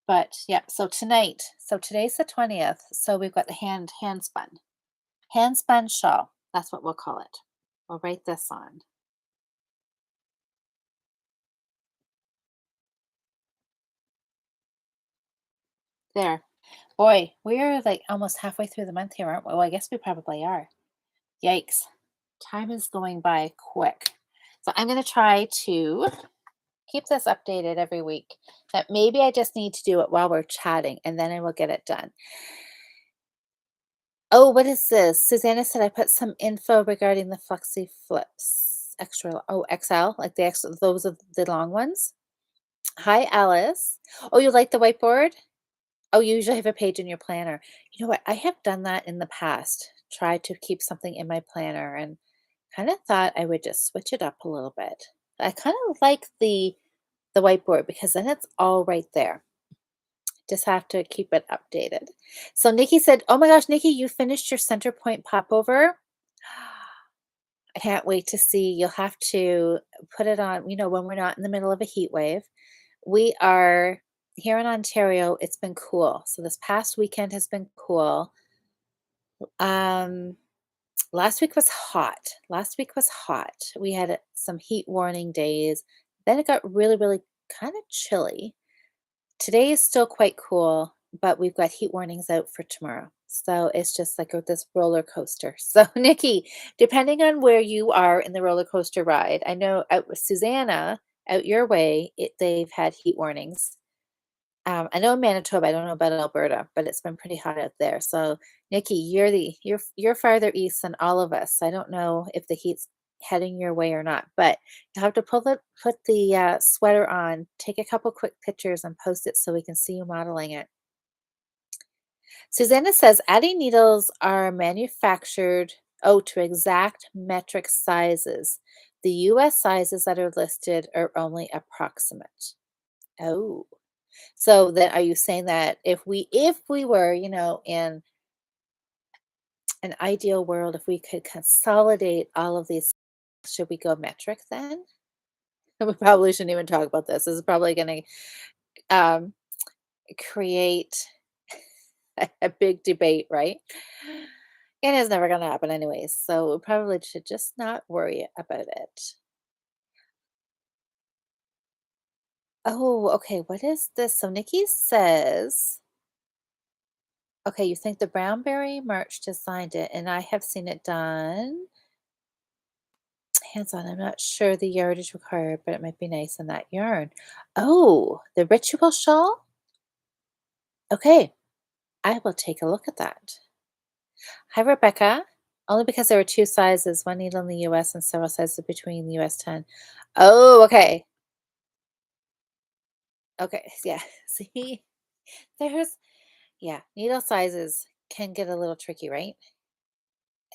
Speaker 1: But yeah, so tonight, so today's the 20th. So we've got the hand spun. Hand spun shawl. That's what we'll call it. We'll write this on. There. Boy, we're like almost halfway through the month here, aren't we? Well, I guess we probably are. Yikes. Time is going by quick. So I'm going to try to keep this updated every week. That maybe I just need to do it while we're chatting and then I will get it done. Oh, what is this? Susanna said I put some info regarding the Flexi Flips. Extra, oh, XL, like the extra, those are the long ones. Hi, Alice. Oh, you like the whiteboard? Oh, you usually have a page in your planner. You know what? I have done that in the past. Tried to keep something in my planner and kind of thought I would just switch it up a little bit. I kind of like the whiteboard because then it's all right there. Just have to keep it updated. So Nikki said, "Oh my gosh, Nikki, you finished your center point popover. I can't wait to see. You'll have to put it on, when we're not in the middle of a heat wave. We are here in Ontario, it's been cool. So this past weekend has been cool. Um, last week was hot. Last week was hot. We had some heat warning days. Then it got really, really kind of chilly. Today is still quite cool, but we've got heat warnings out for tomorrow. So it's just like this roller coaster. So, Nikki, depending on where you are in the roller coaster ride, I know out with Susanna, out your way, they've had heat warnings. I know in Manitoba, I don't know about Alberta, but it's been pretty hot out there. So, Nikki, you're farther east than all of us. I don't know if the heat's heading your way or not, but you have to put the sweater on, take a couple quick pictures, and post it so we can see you modeling it. Susanna says adding needles are manufactured to exact metric sizes. The U.S. sizes that are listed are only approximate. Oh. So then are you saying that if we were, in an ideal world, if we could consolidate all of these, should we go metric then? We probably shouldn't even talk about this. This is probably going to create a big debate, right? It is never going to happen anyways. So we probably should just not worry about it. Oh, okay. What is this? So Nikki says, okay, you think the Brownberry March designed it, and I have seen it done. Hands on, I'm not sure the yardage required, but it might be nice in that yarn. Oh, the ritual shawl? Okay, I will take a look at that. Hi, Rebecca. Only because there were two sizes, one needle in the US and several sizes between the US 10. Oh, okay. Okay, yeah. See, there's, yeah, needle sizes can get a little tricky, right?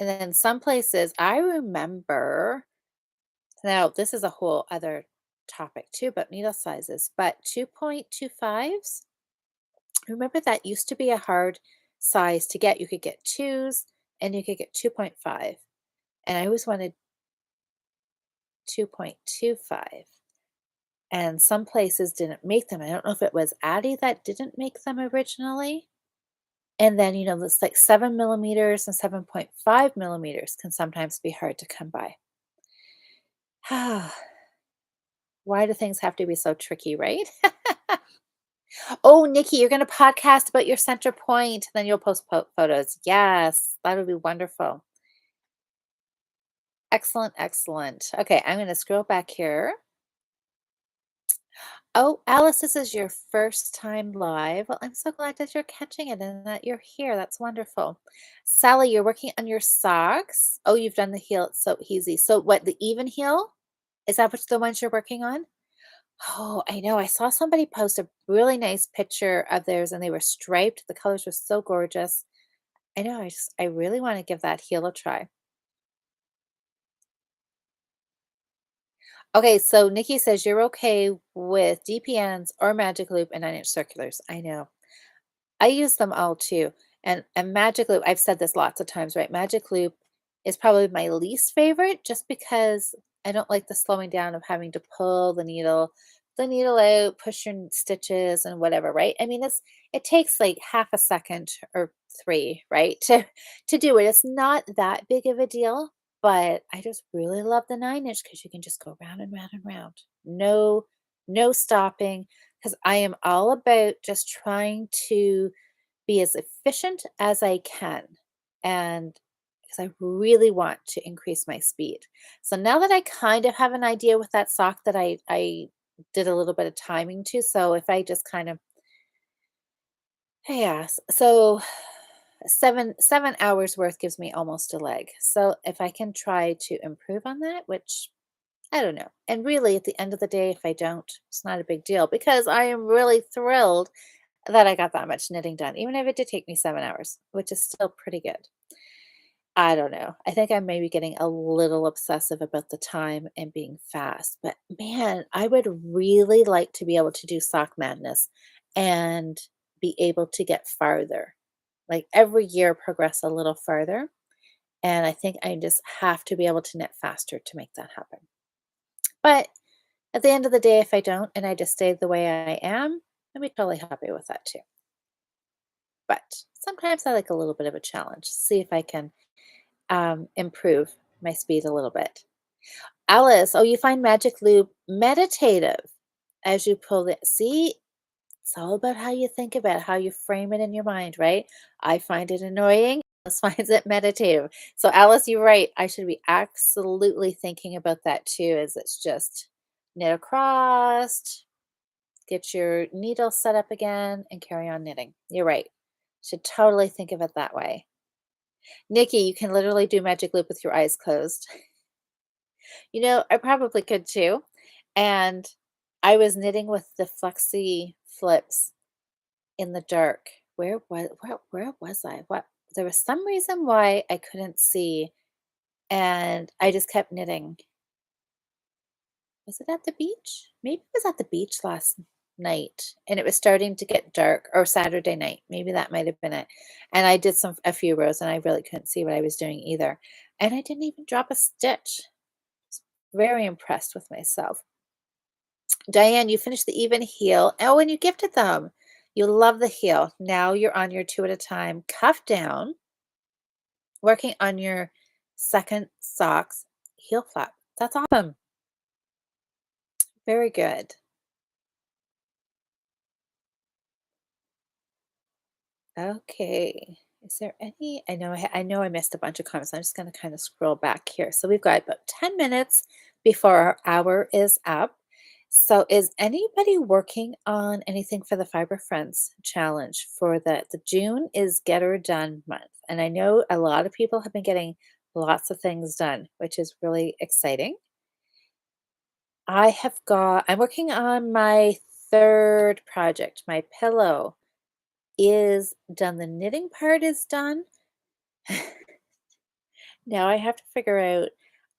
Speaker 1: And then some places, I remember, now this is a whole other topic too, but needle sizes, but 2.25s. Remember that used to be a hard size to get. You could get twos and you could get 2.5. And I always wanted 2.25. And some places didn't make them. I don't know if it was Addie that didn't make them originally. And then, this like 7 millimeters and 7.5 millimeters can sometimes be hard to come by. Why do things have to be so tricky, right? Oh, Nikki, you're going to podcast about your center point, then you'll post photos. Yes, that would be wonderful. Excellent, excellent. Okay, I'm going to scroll back here. Oh, Alice, this is your first time live. Well, I'm so glad that you're catching it and that you're here. That's wonderful. Sally, you're working on your socks. Oh, you've done the heel. It's so easy. So what, the even heel? Is that what the ones you're working on? Oh, I know. I saw somebody post a really nice picture of theirs and they were striped. The colors were so gorgeous. I know. I really want to give that heel a try. Okay, so Nikki says you're okay with DPNs or Magic Loop and 9-inch circulars. I know. I use them all too. And Magic Loop, I've said this lots of times, right? Magic Loop is probably my least favorite just because I don't like the slowing down of having to pull the needle out, push your stitches and whatever, right? I mean, it takes like half a second or three, right? To do it. It's not that big of a deal, but I just really love the 9 inch because you can just go round and round and round. No stopping. Because I am all about just trying to be as efficient as I can, and because I really want to increase my speed. So now that I kind of have an idea with that sock that I did a little bit of timing to, so if I just kind of yes, so 7 hours worth gives me almost a leg. So if I can try to improve on that, which I don't know. And really, at the end of the day, if I don't, it's not a big deal because I am really thrilled that I got that much knitting done, even if it did take me 7 hours, which is still pretty good. I don't know. I think I'm maybe getting a little obsessive about the time and being fast. But man, I would really like to be able to do sock madness and be able to get farther. Like every year progress a little farther. And I think I just have to be able to knit faster to make that happen. But at the end of the day, if I don't and I just stay the way I am, I'd be totally happy with that too. But sometimes I like a little bit of a challenge, see if I can improve my speed a little bit. Alice, oh, you find Magic Loop meditative as you pull it. See, it's all about how you think about it, how you frame it in your mind, right? I find it annoying. Alice finds it meditative. So, Alice, you're right. I should be absolutely thinking about that too, as it's just knit across, get your needle set up again, and carry on knitting. You're right. Should totally think of it that way. Nikki, you can literally do Magic Loop with your eyes closed. I probably could too. And I was knitting with the Flexi Flips in the dark. Where was I? What there was some reason why I couldn't see, and I just kept knitting. Was it at the beach? Maybe it was at the beach last night, and it was starting to get dark, or Saturday night. Maybe that might have been it. And I did a few rows, and I really couldn't see what I was doing either. And I didn't even drop a stitch. Very impressed with myself. Diane, you finished the even heel. Oh, and you gifted them. You love the heel. Now you're on your two at a time, cuff down, working on your second socks, heel flap. That's awesome. Very good. Okay. Is there any? I know I missed a bunch of comments. I'm just going to kind of scroll back here. So we've got about 10 minutes before our hour is up. So is anybody working on anything for the Fiber Friends challenge for the June is Get Her Done month. And I know a lot of people have been getting lots of things done, which is really exciting. I'm working on my third project. My pillow is done. The knitting part is done. Now I have to figure out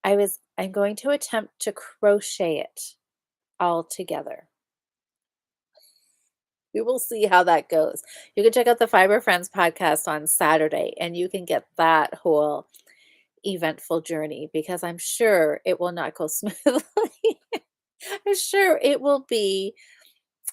Speaker 1: I'm going to attempt to crochet it all together. We will see how that goes. You can check out the Fiber Friends podcast on Saturday and you can get that whole eventful journey because I'm sure it will not go smoothly. I'm sure it will be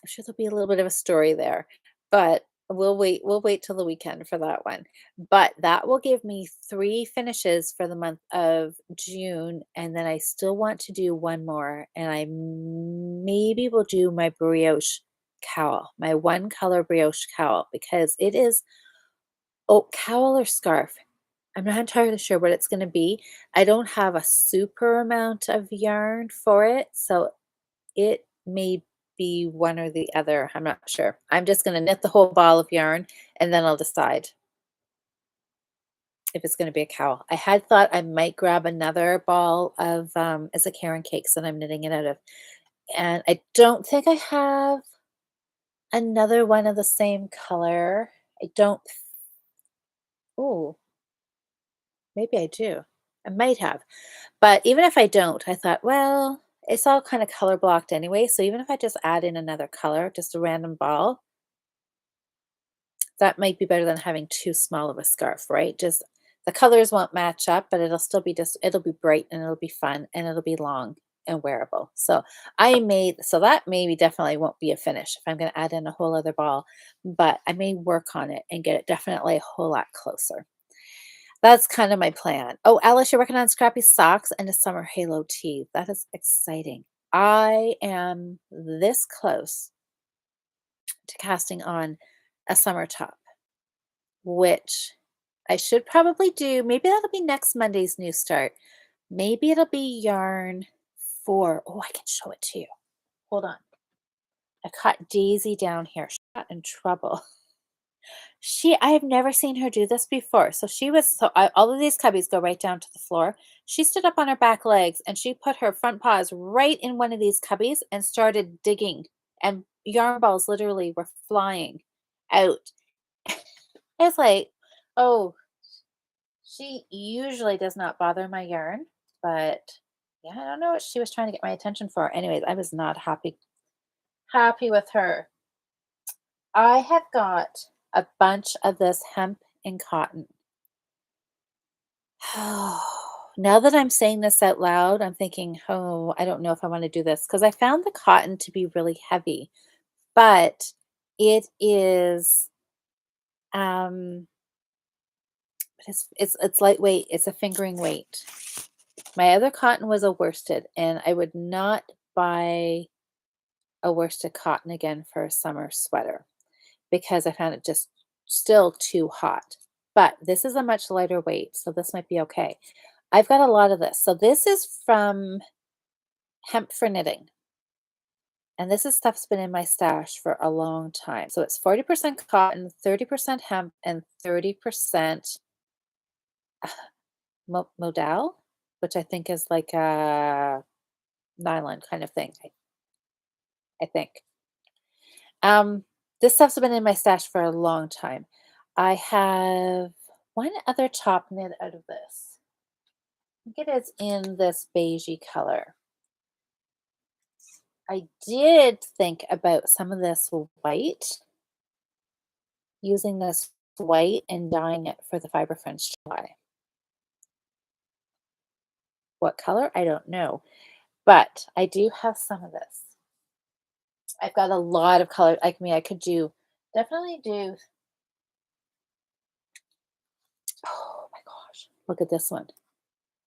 Speaker 1: I'm sure there'll be a little bit of a story there, but we'll wait till the weekend for that one. But that will give me 3 finishes for the month of June, and then I still want to do one more, and I maybe will do my brioche cowl, my one color brioche cowl because it is cowl or scarf. I'm not entirely sure what it's gonna be. I don't have a super amount of yarn for it, so it may be one or the other, I'm not sure. I'm just gonna knit the whole ball of yarn, and then I'll decide if it's gonna be a cowl. I had thought I might grab another ball of, it's a Caron Cakes that I'm knitting it out of, and I don't think I have another one of the same color. I don't ooh, maybe I do. I might have. But even if I don't, I thought, well, it's all kind of color blocked anyway, so even if I just add in another color, just a random ball, That might be better than having too small of a scarf, right? Just the colors won't match up, but it'll still be just it'll be bright and it'll be fun and it'll be long and wearable. So that maybe definitely won't be a finish if I'm going to add in a whole other ball, but I may work on it and get it definitely a whole lot closer. That's kind of my plan. Oh, Alice, you're working on scrappy socks and a summer halo tee. That is exciting. I am this close to casting on a summer top, which I should probably do. Maybe that'll be next Monday's new start. Maybe it'll be yarn for, oh, I can show it to you. Hold on. I caught Daisy down here. She got in trouble. I have never seen her do this before. All of these cubbies go right down to the floor. She stood up on her back legs and she put her front paws right in one of these cubbies and started digging. And yarn balls literally were flying out. It's like, oh, she usually does not bother my yarn, but yeah, I don't know what she was trying to get my attention for. Anyways, I was not happy with her. I have got a bunch of this hemp and cotton. Now that I'm saying this out loud, I'm thinking, oh, I don't know if I want to do this because I found the cotton to be really heavy, but it is um it's lightweight. It's a fingering weight. My other cotton was a worsted, and I would not buy a worsted cotton again for a summer sweater because I found it just still too hot. But this is a much lighter weight, so this might be okay. I've got a lot of this. So this is from Hemp for Knitting. And this is stuff's been in my stash for a long time. So it's 40% cotton, 30% hemp, and 30% modal, which I think is like a nylon kind of thing, I think. This stuff's been in my stash for a long time. I have one other top knit out of this. I think it is in this beigey color. I did think about some of this white, using this white and dyeing it for the Fiber French tie. What color? I don't know, but I do have some of this. I've got a lot of color. I could definitely do. Oh my gosh, look at this one.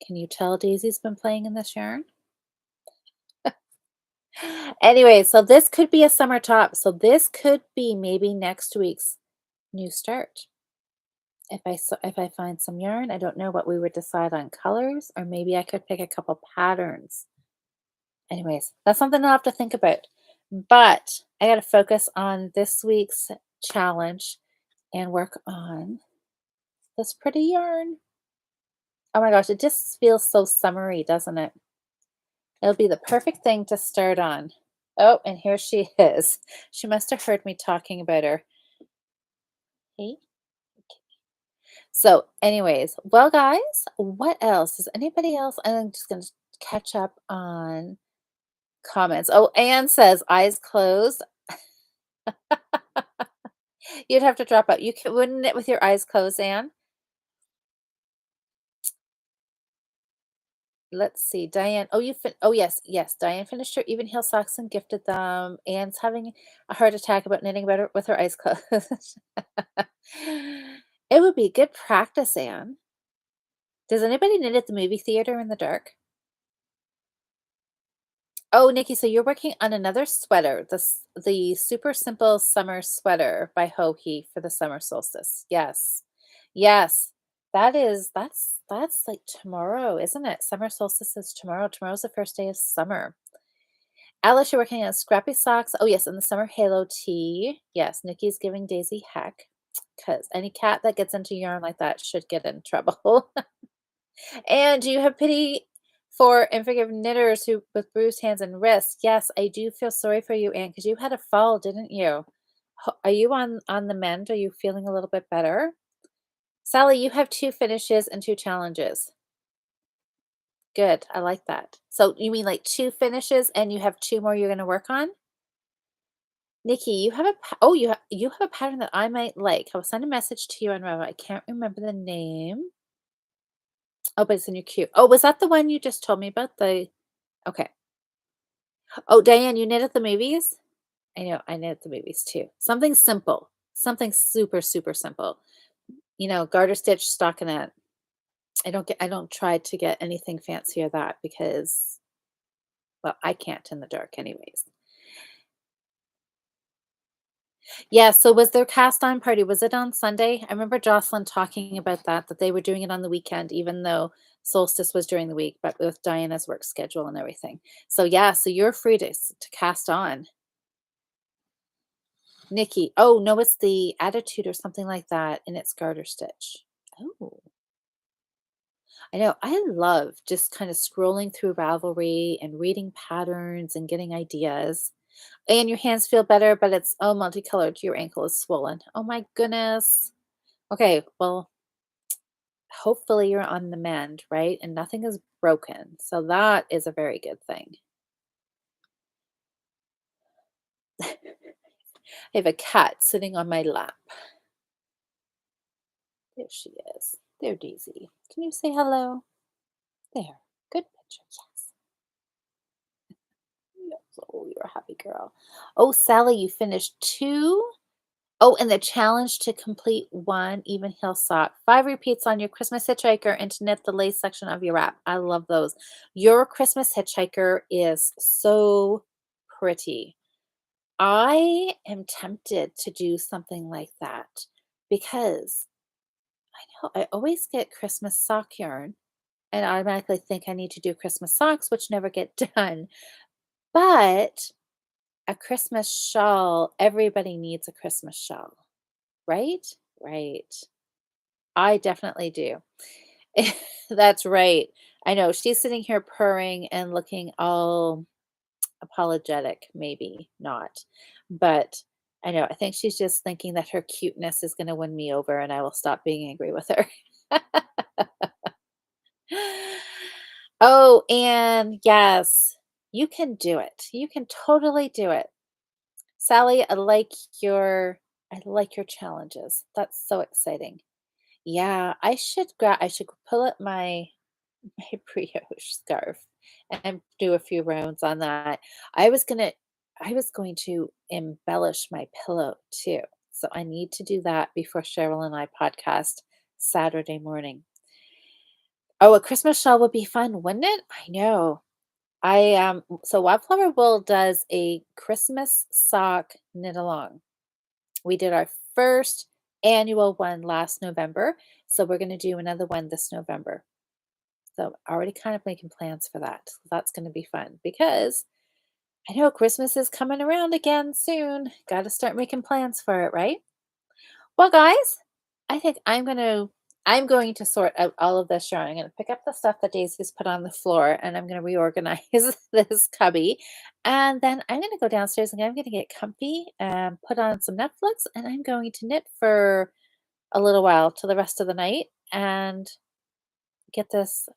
Speaker 1: Can you tell Daisy's been playing in this yarn? Anyway, so this could be a summer top. So this could be maybe next week's new start. If I find some yarn, I don't know what we would decide on colors, or maybe I could pick a couple patterns. Anyways, that's something I'll have to think about. But I got to focus on this week's challenge and work on this pretty yarn. Oh my gosh, it just feels so summery, doesn't it? It'll be the perfect thing to start on. Oh, and here she is. She must have heard me talking about her. Hey. So, anyways, well, guys, what else? Is anybody else? I'm just going to catch up on comments. Oh, Anne says eyes closed. You'd have to drop out. Wouldn't knit with your eyes closed, Anne? Let's see, Diane. Oh, oh yes. Diane finished her even heel socks and gifted them. Anne's having a heart attack about knitting better with her eyes closed. It would be good practice, Anne. Does anybody knit at the movie theater in the dark? Oh, Nikki, so you're working on another sweater, the super simple summer sweater by Hohi for the summer solstice. Yes. Yes. That's like tomorrow, isn't it? Summer solstice is tomorrow. Tomorrow's the first day of summer. Alice, you're working on scrappy socks. Oh, yes, and the summer halo tee. Yes, Nikki's giving Daisy heck because any cat that gets into yarn like that should get in trouble. And do you have pity for and forgive knitters who with bruised hands and wrists? Yes, I do feel sorry for you, Anne, because you had a fall, didn't you? Are you on the mend? Are you feeling a little bit better? Sally, you have 2 finishes and 2 challenges. Good, I like that. So you mean like 2 finishes and you have 2 more you're gonna work on? Nikki, you have a oh, you have a pattern that I might like. I'll send a message to you on Revo. I can't remember the name. Oh, but it's in your queue. Oh, was that the one you just told me about? The okay. Oh, Diane, you knit at the movies? I know, I knit at the movies too. Something simple. Something super, super simple. Garter stitch stockinette. I don't try to get anything fancier that because, well, I can't in the dark anyways. Yeah, so was their cast on party, was it on Sunday? I remember Jocelyn talking about that they were doing it on the weekend, even though solstice was during the week, but with Diana's work schedule and everything. So yeah, so you're free to cast on. Nikki. Oh, no, it's the attitude or something like that, and it's garter stitch. Oh, I know. I love just kind of scrolling through Ravelry and reading patterns and getting ideas. And your hands feel better, but it's multicolored. Your ankle is swollen. Oh my goodness. Okay, well, hopefully you're on the mend, right? And nothing is broken. So that is a very good thing. I have a cat sitting on my lap. There she is. There, Daisy. Can you say hello? There. Good picture. Yes. Yes. Oh, you're a happy girl. Oh, Sally, you finished two. Oh, and the challenge to complete one even heel sock. 5 repeats on your Christmas hitchhiker and to knit the lace section of your wrap. I love those. Your Christmas hitchhiker is so pretty. I am tempted to do something like that because I know I always get Christmas sock yarn and automatically think I need to do Christmas socks, which never get done. But a Christmas shawl, everybody needs a Christmas shawl, right? Right. I definitely do. That's right. I know she's sitting here purring and looking all apologetic, maybe not. But I know, I think she's just thinking that her cuteness is going to win me over and I will stop being angry with her. Oh, and yes, you can do it. You can totally do it. Sally, your I like your challenges. That's so exciting. Yeah, I should pull up my brioche scarf and do a few rounds on that. I was gonna I was going to embellish my pillow too. So I need to do that before Cheryl and I podcast Saturday morning. Oh, a Christmas shawl would be fun, wouldn't it? I know. So Wildflower Wool does a Christmas sock knit along. We did our first annual one last November, so we're going to do another one this November. So already kind of making plans for that. So that's going to be fun because I know Christmas is coming around again soon. Got to start making plans for it, right? Well, guys, I think I'm going to sort out all of this yarn. I'm going to pick up the stuff that Daisy's put on the floor and I'm going to reorganize this cubby. And then I'm going to go downstairs and I'm going to get comfy and put on some Netflix and I'm going to knit for a little while till the rest of the night and get this.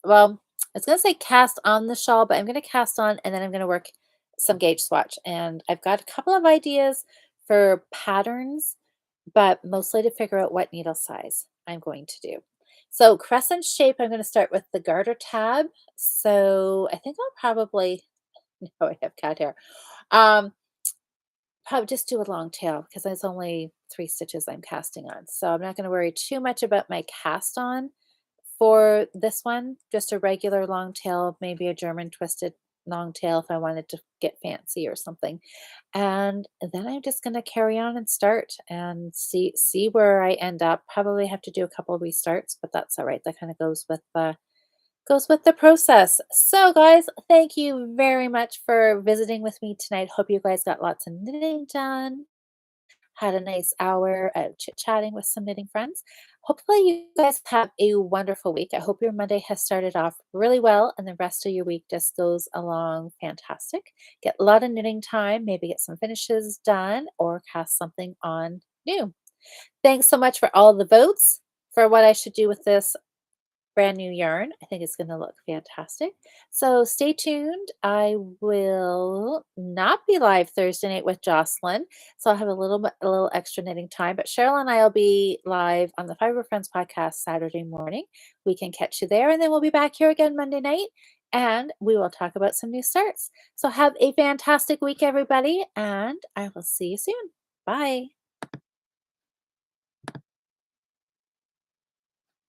Speaker 1: Well, I was gonna say cast on the shawl, but I'm gonna cast on and then I'm gonna work some gauge swatch. And I've got a couple of ideas for patterns, but mostly to figure out what needle size I'm going to do. So crescent shape, I'm gonna start with the garter tab. So I think I'll probably, no, I have cat hair. Um, Probably just do a long tail because there's only 3 stitches I'm casting on. So I'm not gonna worry too much about my cast on for this one, just a regular long tail, maybe a German twisted long tail if I wanted to get fancy or something. And then I'm just gonna carry on and start and see where I end up. Probably have to do a couple of restarts, but that's all right. That kind of goes with the process. So guys, thank you very much for visiting with me tonight. Hope you guys got lots of knitting done, had a nice hour of chit-chatting with some knitting friends. Hopefully, you guys have a wonderful week. I hope your Monday has started off really well and the rest of your week just goes along fantastic. Get a lot of knitting time, maybe get some finishes done or cast something on new. Thanks so much for all the votes for what I should do with this brand new yarn. I think it's gonna look fantastic. So stay tuned. I will not be live Thursday night with Jocelyn, so I'll have a little extra knitting time. But Cheryl and I will be live on the Fiber Friends podcast Saturday morning. We can catch you there, and then we'll be back here again Monday night, and we will talk about some new starts. So have a fantastic week, everybody, and I will see you soon. Bye.